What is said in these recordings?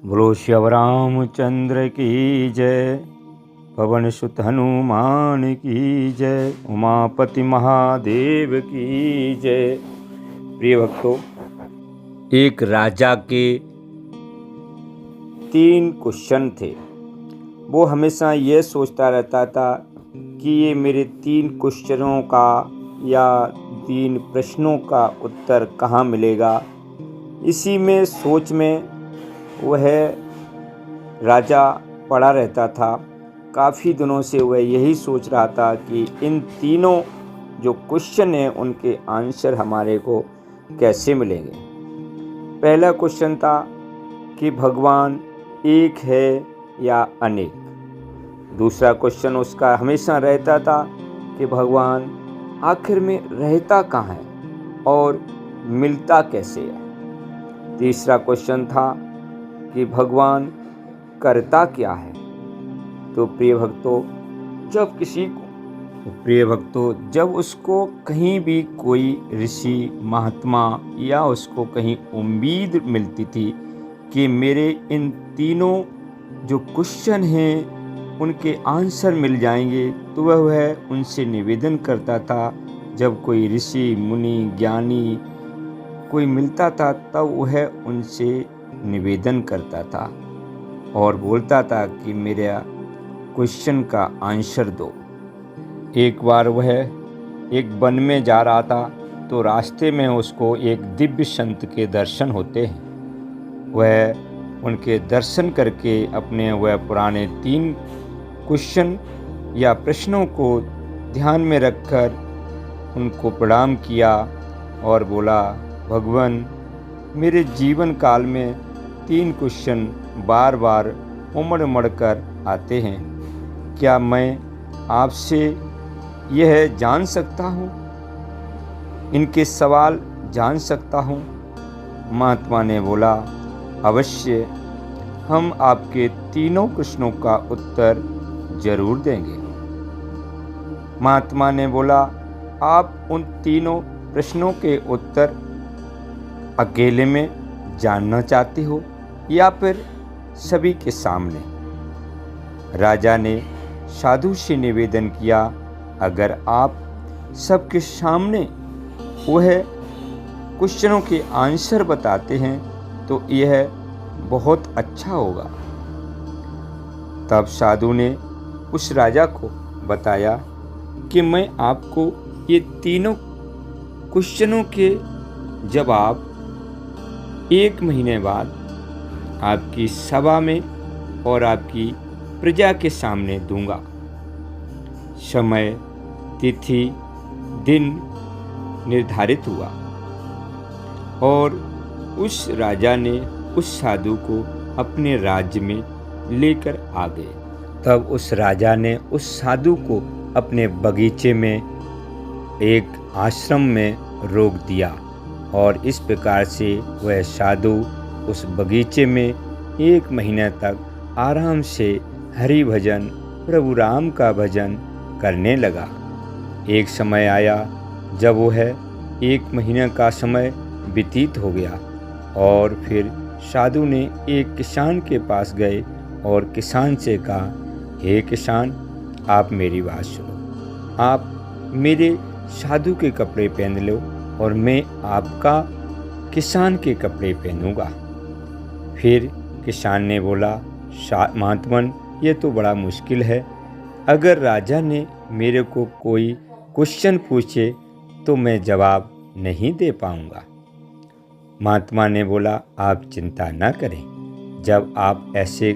बोलो श्री रामचंद्र की जय, पवन सुत हनुमान की जय, उमापति महादेव की जय। प्रिय भक्तों, एक राजा के 3 क्वेश्चन थे। वो हमेशा ये सोचता रहता था कि ये मेरे 3 क्वेश्चनों का या 3 प्रश्नों का उत्तर कहाँ मिलेगा। इसी में सोच में वह राजा पड़ा रहता था। काफ़ी दिनों से वह यही सोच रहा था कि इन तीनों जो क्वेश्चन हैं उनके आंसर हमारे को कैसे मिलेंगे। पहला क्वेश्चन था कि भगवान एक है या अनेक। दूसरा क्वेश्चन उसका हमेशा रहता था कि भगवान आखिर में रहता कहाँ है और मिलता कैसे है। तीसरा क्वेश्चन था कि भगवान करता क्या है। तो प्रिय भक्तों, जब उसको कहीं भी कोई ऋषि महात्मा या उसको कहीं उम्मीद मिलती थी कि मेरे इन तीनों जो क्वेश्चन हैं उनके आंसर मिल जाएंगे, तो वह उनसे निवेदन करता था। जब कोई ऋषि मुनि ज्ञानी कोई मिलता था तब वह उनसे निवेदन करता था और बोलता था कि मेरे क्वेश्चन का आंसर दो। एक बार वह एक वन में जा रहा था तो रास्ते में उसको एक दिव्य संत के दर्शन होते हैं। वह उनके दर्शन करके अपने वह पुराने 3 क्वेश्चन या प्रश्नों को ध्यान में रखकर उनको प्रणाम किया और बोला, भगवान मेरे जीवन काल में 3 क्वेश्चन बार बार उमड़ कर आते हैं। क्या मैं आपसे यह जान सकता हूँ, इनके सवाल जान सकता हूँ। महात्मा ने बोला, अवश्य, हम आपके तीनों प्रश्नों का उत्तर जरूर देंगे। महात्मा ने बोला, आप उन तीनों प्रश्नों के उत्तर अकेले में जानना चाहते हो या फिर सभी के सामने। राजा ने साधु से निवेदन किया, अगर आप सबके सामने वह क्वेश्चनों के आंसर बताते हैं तो यह बहुत अच्छा होगा। तब साधु ने उस राजा को बताया कि मैं आपको ये तीनों क्वेश्चनों के जवाब 1 महीने बाद आपकी सभा में और आपकी प्रजा के सामने दूंगा। समय, तिथि, दिन निर्धारित हुआ और उस राजा ने उस साधु को अपने राज्य में लेकर आ गए। तब उस राजा ने उस साधु को अपने बगीचे में एक आश्रम में रोक दिया और इस प्रकार से वह साधु उस बगीचे में 1 महीने तक आराम से हरि भजन, प्रभु राम का भजन करने लगा। एक समय आया जब वह 1 महीने का समय व्यतीत हो गया और फिर साधु ने एक किसान के पास गए और किसान से कहा, हे किसान, आप मेरी बात सुनो। आप मेरे साधु के कपड़े पहन लो और मैं आपका किसान के कपड़े पहनूंगा। फिर किसान ने बोला, महात्मन, ये तो बड़ा मुश्किल है। अगर राजा ने मेरे को कोई क्वेश्चन पूछे तो मैं जवाब नहीं दे पाऊंगा। महात्मा ने बोला, आप चिंता न करें। जब आप ऐसे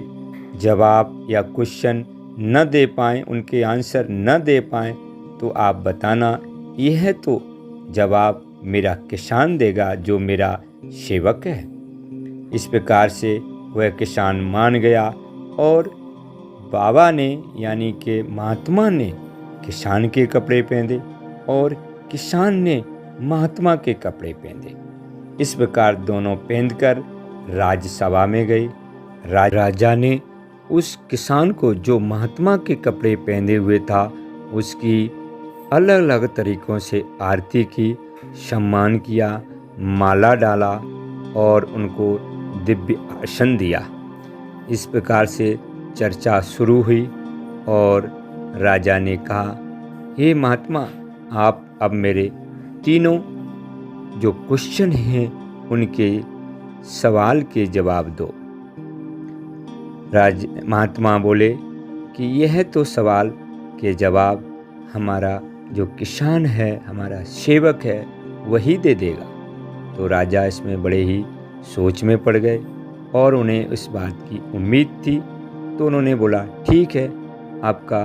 जवाब या क्वेश्चन न दे पाएँ, उनके आंसर न दे पाएँ, तो आप बताना, यह तो जवाब मेरा किसान देगा जो मेरा सेवक है। इस प्रकार से वह किसान मान गया और बाबा ने यानी कि महात्मा ने किसान के कपड़े पहने और किसान ने महात्मा के कपड़े पहने। इस प्रकार दोनों पहनकर राजसभा में गए। राजा ने उस किसान को जो महात्मा के कपड़े पहने हुए था उसकी अलग अलग तरीक़ों से आरती की, सम्मान किया, माला डाला और उनको दिव्य आसन दिया। इस प्रकार से चर्चा शुरू हुई और राजा ने कहा, हे महात्मा, आप अब मेरे तीनों जो क्वेश्चन हैं उनके सवाल के जवाब दो। महात्मा बोले कि यह तो सवाल के जवाब हमारा जो किसान है, हमारा सेवक है, वही दे देगा। तो राजा इसमें बड़े ही सोच में पड़ गए और उन्हें इस बात की उम्मीद थी। तो उन्होंने बोला, ठीक है, आपका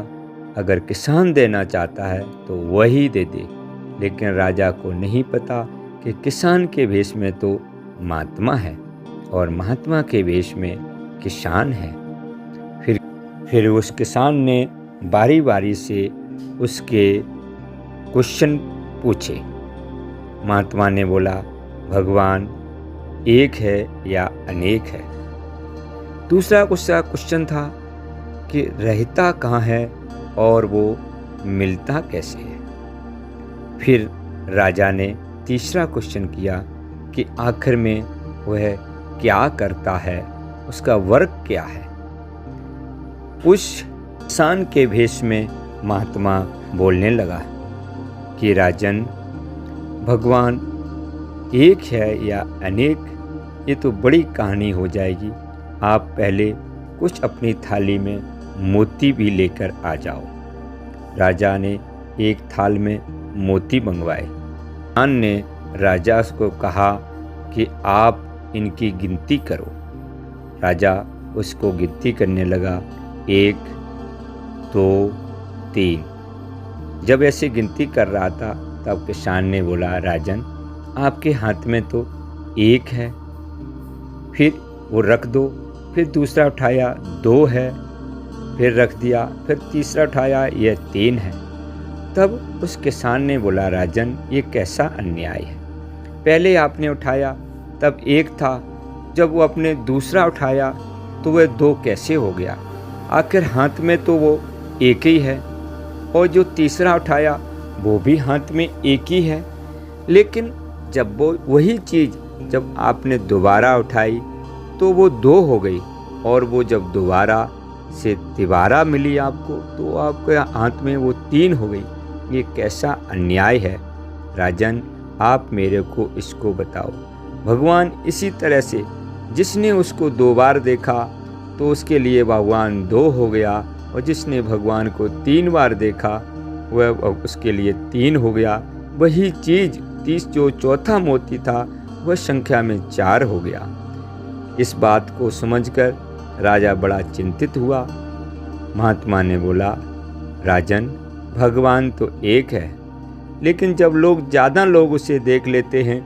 अगर किसान देना चाहता है तो वही दे दे। लेकिन राजा को नहीं पता कि किसान के वेश में तो महात्मा है और महात्मा के वेश में किसान है। फिर उस किसान ने बारी बारी से उसके क्वेश्चन पूछे। महात्मा ने बोला, भगवान एक है या अनेक है। दूसरा क्वेश्चन था कि रहता कहाँ है और वो मिलता कैसे है। फिर राजा ने तीसरा क्वेश्चन किया कि आखिर में वह क्या करता है, उसका वर्क क्या है। उस किसान के भेष में महात्मा बोलने लगा कि राजन, भगवान एक है या अनेक, ये तो बड़ी कहानी हो जाएगी। आप पहले कुछ अपनी थाली में मोती भी लेकर आ जाओ। राजा ने एक थाल में मोती मंगवाए। किसान ने राजा को कहा कि आप इनकी गिनती करो। राजा उसको गिनती करने लगा, 1 2 3। जब ऐसे गिनती कर रहा था तब किसान ने बोला, राजन, आपके हाथ में तो 1 है। फिर वो रख दो। फिर दूसरा उठाया, 2 है। फिर रख दिया। फिर तीसरा उठाया, यह 3 है। तब उस किसान ने बोला, राजन, ये कैसा अन्याय है। पहले आपने उठाया तब 1 था, जब वो अपने दूसरा उठाया तो वह 2 कैसे हो गया। आखिर हाथ में तो वो 1 ही है और जो तीसरा उठाया वो भी हाथ में 1 ही है। लेकिन जब वो वही चीज़ जब आपने दोबारा उठाई तो वो 2 हो गई और वो जब दोबारा से तिबारा मिली आपको तो आपके हाथ में वो 3 हो गई। ये कैसा अन्याय है। राजन, आप मेरे को इसको बताओ। भगवान इसी तरह से जिसने उसको 2 बार देखा तो उसके लिए भगवान 2 हो गया और जिसने भगवान को 3 बार देखा वह उसके लिए 3 हो गया। वही चीज़ जो चौथा मोती था वह संख्या में 4 हो गया। इस बात को समझकर राजा बड़ा चिंतित हुआ। महात्मा ने बोला, राजन, भगवान तो एक है, लेकिन जब ज़्यादा लोग उसे देख लेते हैं,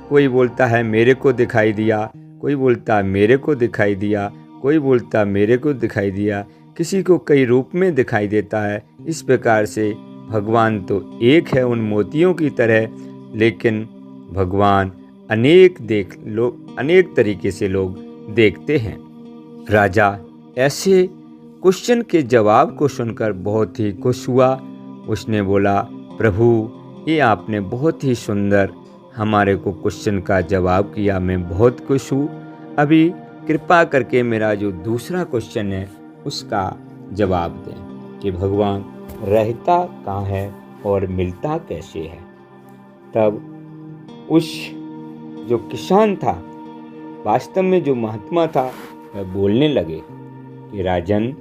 कोई बोलता है मेरे को दिखाई दिया, कोई बोलता है मेरे को दिखाई दिया, कोई बोलता मेरे को दिखाई दिया, किसी को कई रूप में दिखाई देता है। इस प्रकार से भगवान तो एक है उन मोतियों की तरह, लेकिन भगवान अनेक तरीके से लोग देखते हैं। राजा ऐसे क्वेश्चन के जवाब को सुनकर बहुत ही खुश हुआ। उसने बोला, प्रभु, ये आपने बहुत ही सुंदर हमारे को क्वेश्चन का जवाब किया, मैं बहुत खुश हूँ। अभी कृपा करके मेरा जो दूसरा क्वेश्चन है उसका जवाब दें कि भगवान रहता कहाँ है और मिलता कैसे है। तब उस जो किसान था, वास्तव में जो महात्मा था, वह बोलने लगे कि राजन,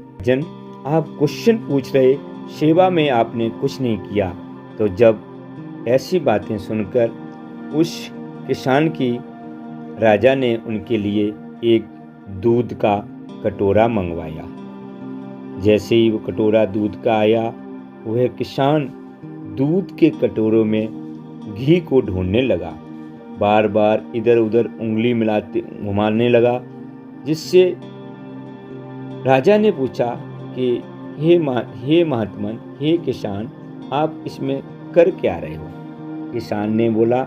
आप क्वेश्चन पूछ रहे, सेवा में आपने कुछ नहीं किया। तो जब ऐसी बातें सुनकर उस किसान की राजा ने उनके लिए एक दूध का कटोरा मंगवाया। जैसे ही वो कटोरा दूध का आया, वह किसान दूध के कटोरों में घी को ढूंढने लगा। बार बार इधर उधर उंगली घुमाने लगा, जिससे राजा ने पूछा कि हे महात्मन, हे किसान, आप इसमें कर क्या रहे हो। किसान ने बोला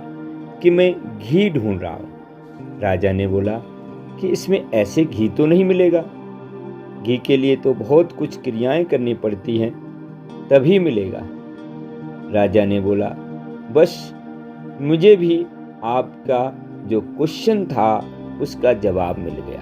कि मैं घी ढूंढ रहा हूँ। राजा ने बोला कि इसमें ऐसे घी तो नहीं मिलेगा, घी के लिए तो बहुत कुछ क्रियाएं करनी पड़ती हैं तभी मिलेगा। राजा ने बोला, बस मुझे भी आपका जो क्वेश्चन था उसका जवाब मिल गया।